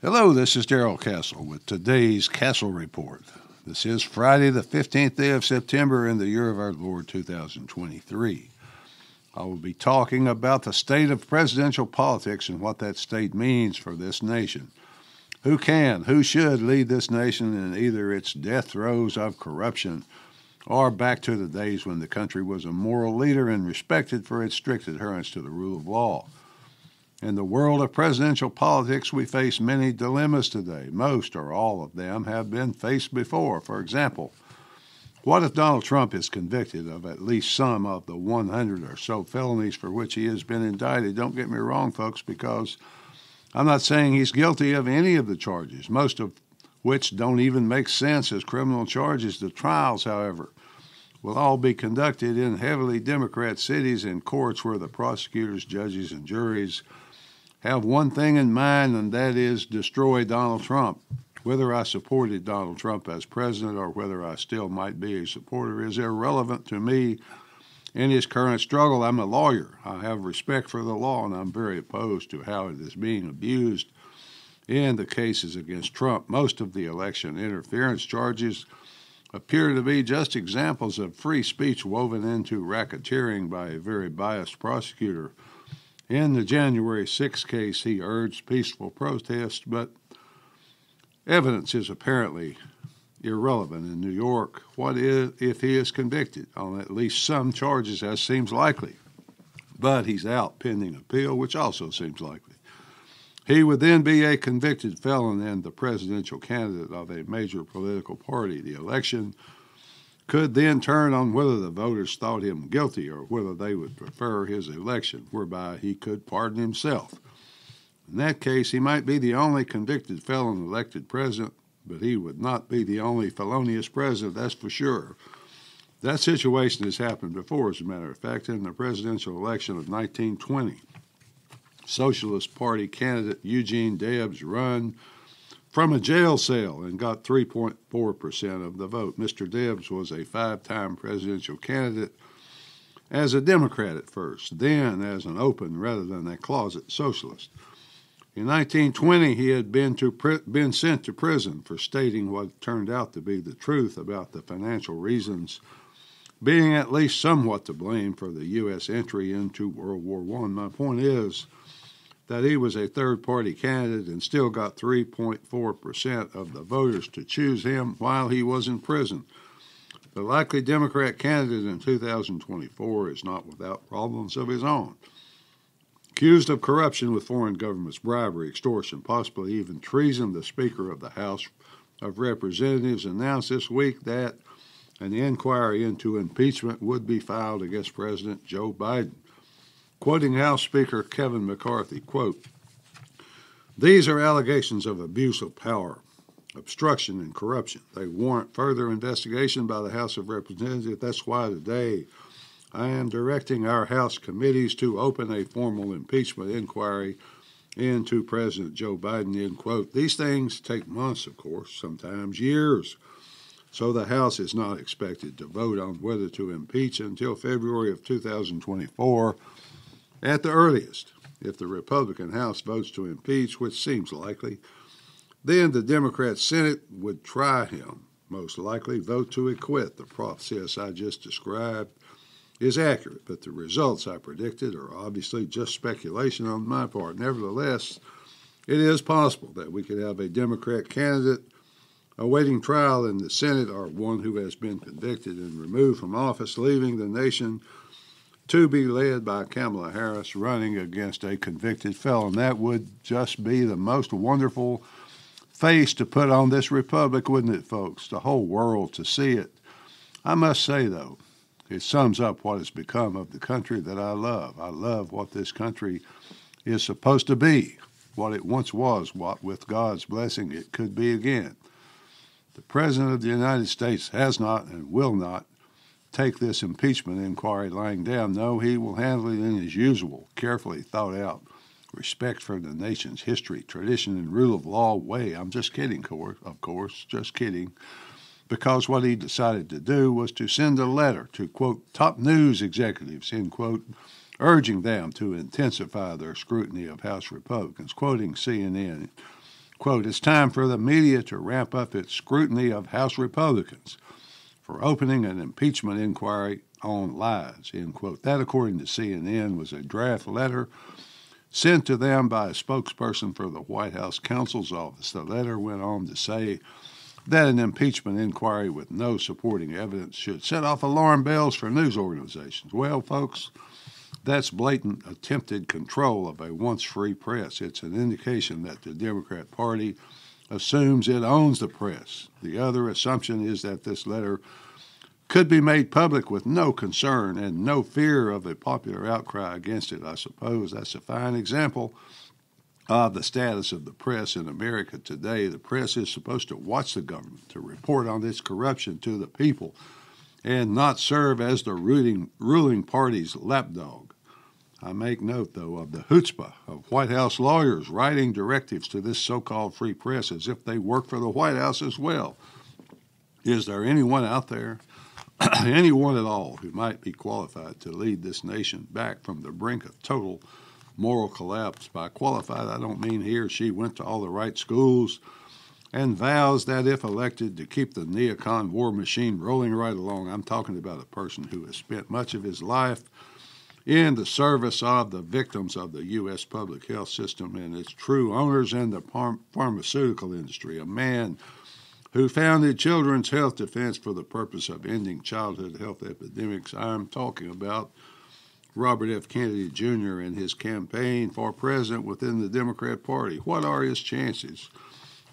Hello, this is Darrell Castle with today's Castle Report. This is Friday, the 15th day of September in the year of our Lord 2023. I will be talking about the state of presidential politics and what that state means for this nation. Who should lead this nation in either its death throes of corruption or back to the days when the country was a moral leader and respected for its strict adherence to the rule of law. In the world of presidential politics, we face many dilemmas today. Most or all of them have been faced before. For example, what if Donald Trump is convicted of at least some of the 100 or so felonies for which he has been indicted? Don't get me wrong, folks, because I'm not saying he's guilty of any of the charges, most of which don't even make sense as criminal charges. The trials, however, will all be conducted in heavily Democrat cities and courts where the prosecutors, judges, and juries have one thing in mind, and that is destroy Donald Trump. Whether I supported Donald Trump as president or whether I still might be a supporter is irrelevant to me in his current struggle. I'm a lawyer. I have respect for the law, and I'm very opposed to how it is being abused in the cases against Trump. Most of the election interference charges appear to be just examples of free speech woven into racketeering by a very biased prosecutor. In the January 6th case, he urged peaceful protest, but evidence is apparently irrelevant in New York. What if he is convicted on at least some charges, as seems likely? But he's out pending appeal, which also seems likely. He would then be a convicted felon and the presidential candidate of a major political party. The election could then turn on whether the voters thought him guilty or whether they would prefer his election, whereby he could pardon himself. In that case, he might be the only convicted felon elected president, but he would not be the only felonious president, that's for sure. That situation has happened before, as a matter of fact, in the presidential election of 1920. Socialist Party candidate Eugene Debs ran from a jail cell and got 3.4% of the vote. Mr. Debs was a five-time presidential candidate as a Democrat at first, then as an open rather than a closet socialist. In 1920, he had been sent to prison for stating what turned out to be the truth about the financial reasons being at least somewhat to blame for the U.S. entry into World War I. My point is that he was a third-party candidate and still got 3.4% of the voters to choose him while he was in prison. The likely Democrat candidate in 2024 is not without problems of his own. Accused of corruption with foreign governments, bribery, extortion, possibly even treason, the Speaker of the House of Representatives announced this week that an inquiry into impeachment would be filed against President Joe Biden. Quoting House Speaker Kevin McCarthy, quote, "These are allegations of abuse of power, obstruction, and corruption. They warrant further investigation by the House of Representatives. That's why today I am directing our House committees to open a formal impeachment inquiry into President Joe Biden," end quote. These things take months, of course, sometimes years. So the House is not expected to vote on whether to impeach until February of 2024 at the earliest. If the Republican House votes to impeach, which seems likely, then the Democrat Senate would try him, most likely vote to acquit. The process I just described is accurate, but the results I predicted are obviously just speculation on my part. Nevertheless, it is possible that we could have a Democrat candidate awaiting trial in the Senate or one who has been convicted and removed from office, leaving the nation to be led by Kamala Harris running against a convicted felon. That would just be the most wonderful face to put on this republic, wouldn't it, folks? The whole world to see it. I must say, though, it sums up what has become of the country that I love. I love what this country is supposed to be, what it once was, what with God's blessing it could be again. The President of the United States has not and will not take this impeachment inquiry lying down. No, he will handle it in his usual, carefully thought out, respect for the nation's history, tradition, and rule of law way. I'm just kidding, of course, just kidding. Because what he decided to do was to send a letter to, quote, top news executives, end quote, urging them to intensify their scrutiny of House Republicans. Quoting CNN, Quote, "It's time for the media to ramp up its scrutiny of House Republicans for opening an impeachment inquiry on lies," end quote. That, according to CNN, was a draft letter sent to them by a spokesperson for the White House counsel's office. The letter went on to say that an impeachment inquiry with no supporting evidence should set off alarm bells for news organizations. Well, folks, that's blatant attempted control of a once free press. It's an indication that the Democrat Party assumes it owns the press. The other assumption is that this letter could be made public with no concern and no fear of a popular outcry against it. I suppose that's a fine example of the status of the press in America today. The press is supposed to watch the government, to report on its corruption to the people, and not serve as the ruling party's lapdog. I make note, though, of the chutzpah of White House lawyers writing directives to this so-called free press as if they work for the White House as well. Is there anyone out there, anyone at all, who might be qualified to lead this nation back from the brink of total moral collapse? By qualified, I don't mean he or she went to all the right schools and vows that if elected to keep the neocon war machine rolling right along. I'm talking about a person who has spent much of his life in the service of the victims of the U.S. public health system and its true owners in the pharmaceutical industry, a man who founded Children's Health Defense for the purpose of ending childhood health epidemics. I'm talking about Robert F. Kennedy Jr. and his campaign for president within the Democrat Party. What are his chances?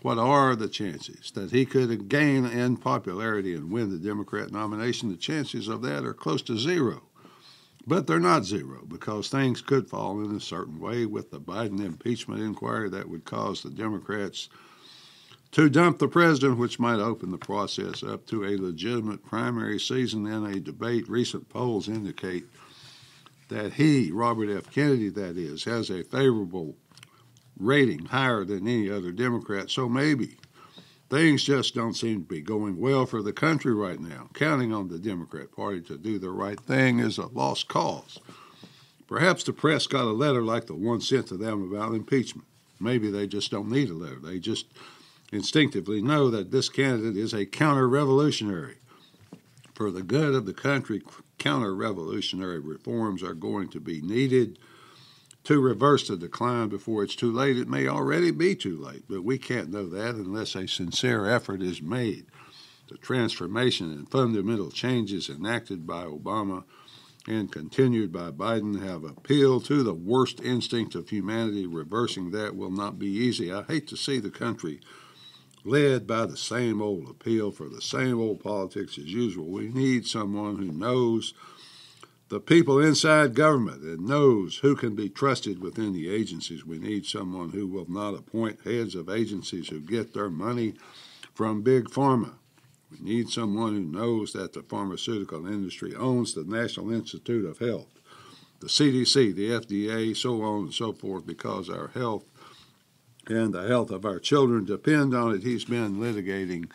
What are the chances that he could gain in popularity and win the Democrat nomination? The chances of that are close to zero. But they're not zero, because things could fall in a certain way with the Biden impeachment inquiry that would cause the Democrats to dump the president, which might open the process up to a legitimate primary season in a debate. Recent polls indicate that he, Robert F. Kennedy, that is, has a favorable rating higher than any other Democrat. So maybe things just don't seem to be going well for the country right now. Counting on the Democrat Party to do the right thing is a lost cause. Perhaps the press got a letter like the one sent to them about impeachment. Maybe they just don't need a letter. They just instinctively know that this candidate is a counter-revolutionary. For the good of the country, counter-revolutionary reforms are going to be needed to reverse the decline before it's too late. It may already be too late, but we can't know that unless a sincere effort is made. The transformation and fundamental changes enacted by Obama and continued by Biden have appealed to the worst instinct of humanity. Reversing that will not be easy. I hate to see the country led by the same old appeal for the same old politics as usual. We need someone who knows the people inside government and knows who can be trusted within the agencies. We need someone who will not appoint heads of agencies who get their money from Big Pharma. We need someone who knows that the pharmaceutical industry owns the National Institute of Health, the CDC, the FDA, so on and so forth, because our health and the health of our children depend on it. He's been litigating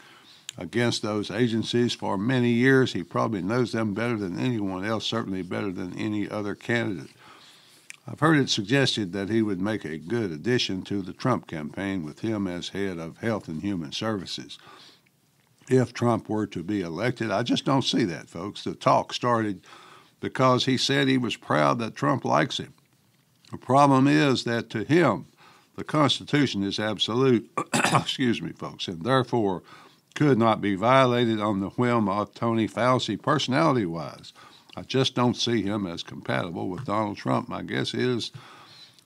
against those agencies for many years. He probably knows them better than anyone else, certainly better than any other candidate. I've heard it suggested that he would make a good addition to the Trump campaign with him as head of Health and Human Services. If Trump were to be elected, I just don't see that, folks. The talk started because he said he was proud that Trump likes him. The problem is that to him, the Constitution is absolute, excuse me, folks, and therefore could not be violated on the whim of Tony Fauci personality-wise. I just don't see him as compatible with Donald Trump. My guess is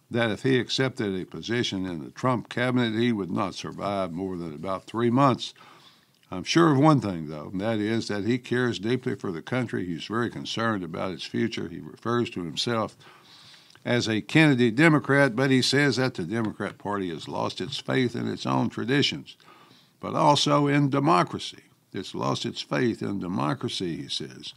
that if he accepted a position in the Trump cabinet, he would not survive more than about 3 months. I'm sure of one thing, though, and that is that he cares deeply for the country. He's very concerned about its future. He refers to himself as a Kennedy Democrat, but he says that the Democrat Party has lost its faith in its own traditions, but also in democracy. It's lost its faith in democracy, he says.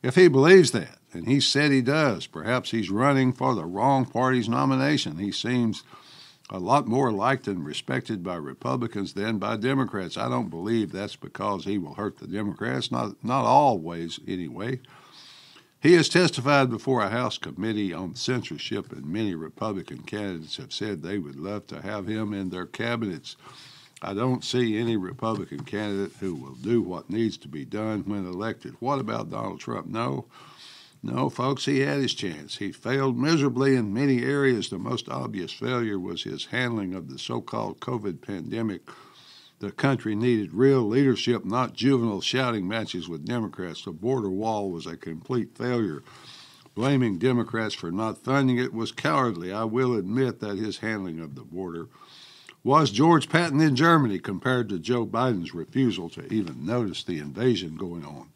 If he believes that, and he said he does, perhaps he's running for the wrong party's nomination. He seems a lot more liked and respected by Republicans than by Democrats. I don't believe that's because he will hurt the Democrats, not always anyway. He has testified before a House committee on censorship, and many Republican candidates have said they would love to have him in their cabinets. I don't see any Republican candidate who will do what needs to be done when elected. What about Donald Trump? No, folks, he had his chance. He failed miserably in many areas. The most obvious failure was his handling of the so-called COVID pandemic. The country needed real leadership, not juvenile shouting matches with Democrats. The border wall was a complete failure. Blaming Democrats for not funding it was cowardly. I will admit that his handling of the border was George Patton in Germany compared to Joe Biden's refusal to even notice the invasion going on.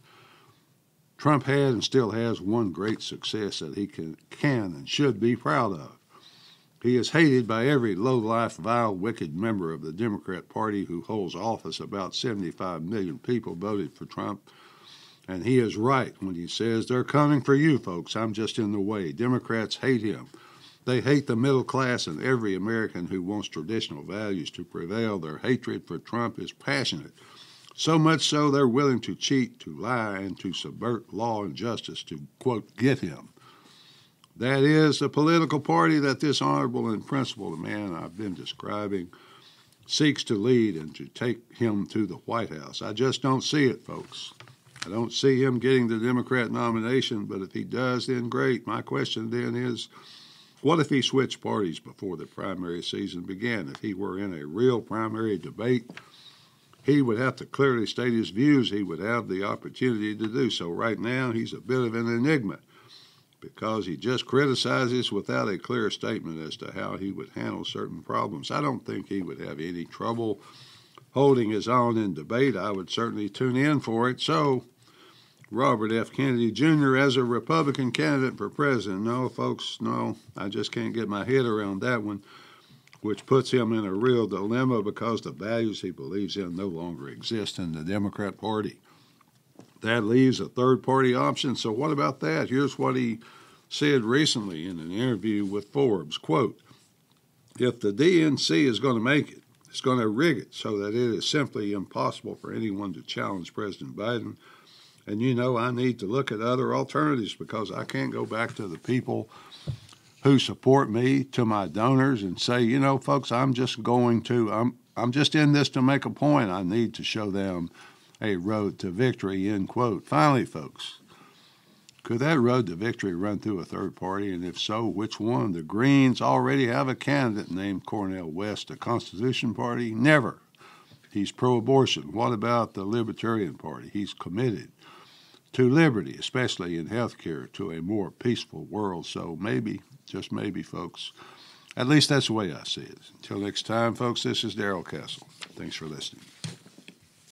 Trump had and still has one great success that he can and should be proud of. He is hated by every low-life, vile, wicked member of the Democrat Party who holds office. About 75 million people voted for Trump, and he is right when he says, they're coming for you, folks. I'm just in the way. Democrats hate him. They hate the middle class and every American who wants traditional values to prevail. Their hatred for Trump is passionate. So much so they're willing to cheat, to lie, and to subvert law and justice to, quote, get him. That is the political party that this honorable and principled man I've been describing seeks to lead and to take him to the White House. I just don't see it, folks. I don't see him getting the Democrat nomination, but if he does, then great. My question then is, what if he switched parties before the primary season began? If he were in a real primary debate, he would have to clearly state his views. He would have the opportunity to do so. Right now, he's a bit of an enigma because he just criticizes without a clear statement as to how he would handle certain problems. I don't think he would have any trouble holding his own in debate. I would certainly tune in for it. So, Robert F. Kennedy Jr. as a Republican candidate for president. No, folks, no. I just can't get my head around that one, which puts him in a real dilemma because the values he believes in no longer exist in the Democrat Party. That leaves a third-party option. So what about that? Here's what he said recently in an interview with Forbes, quote, if the DNC is going to make it, it's going to rig it so that it is simply impossible for anyone to challenge President Biden. And, you know, I need to look at other alternatives because I can't go back to the people who support me, to my donors, and say, you know, folks, I'm just in this to make a point. I need to show them a road to victory, end quote. Finally, folks, could that road to victory run through a third party? And if so, which one? The Greens already have a candidate named Cornel West. The Constitution Party? Never. He's pro-abortion. What about the Libertarian Party? He's committed to liberty, especially in health care, to a more peaceful world. So maybe, just maybe, folks, at least that's the way I see it. Until next time, folks, this is Darrell Castle. Thanks for listening.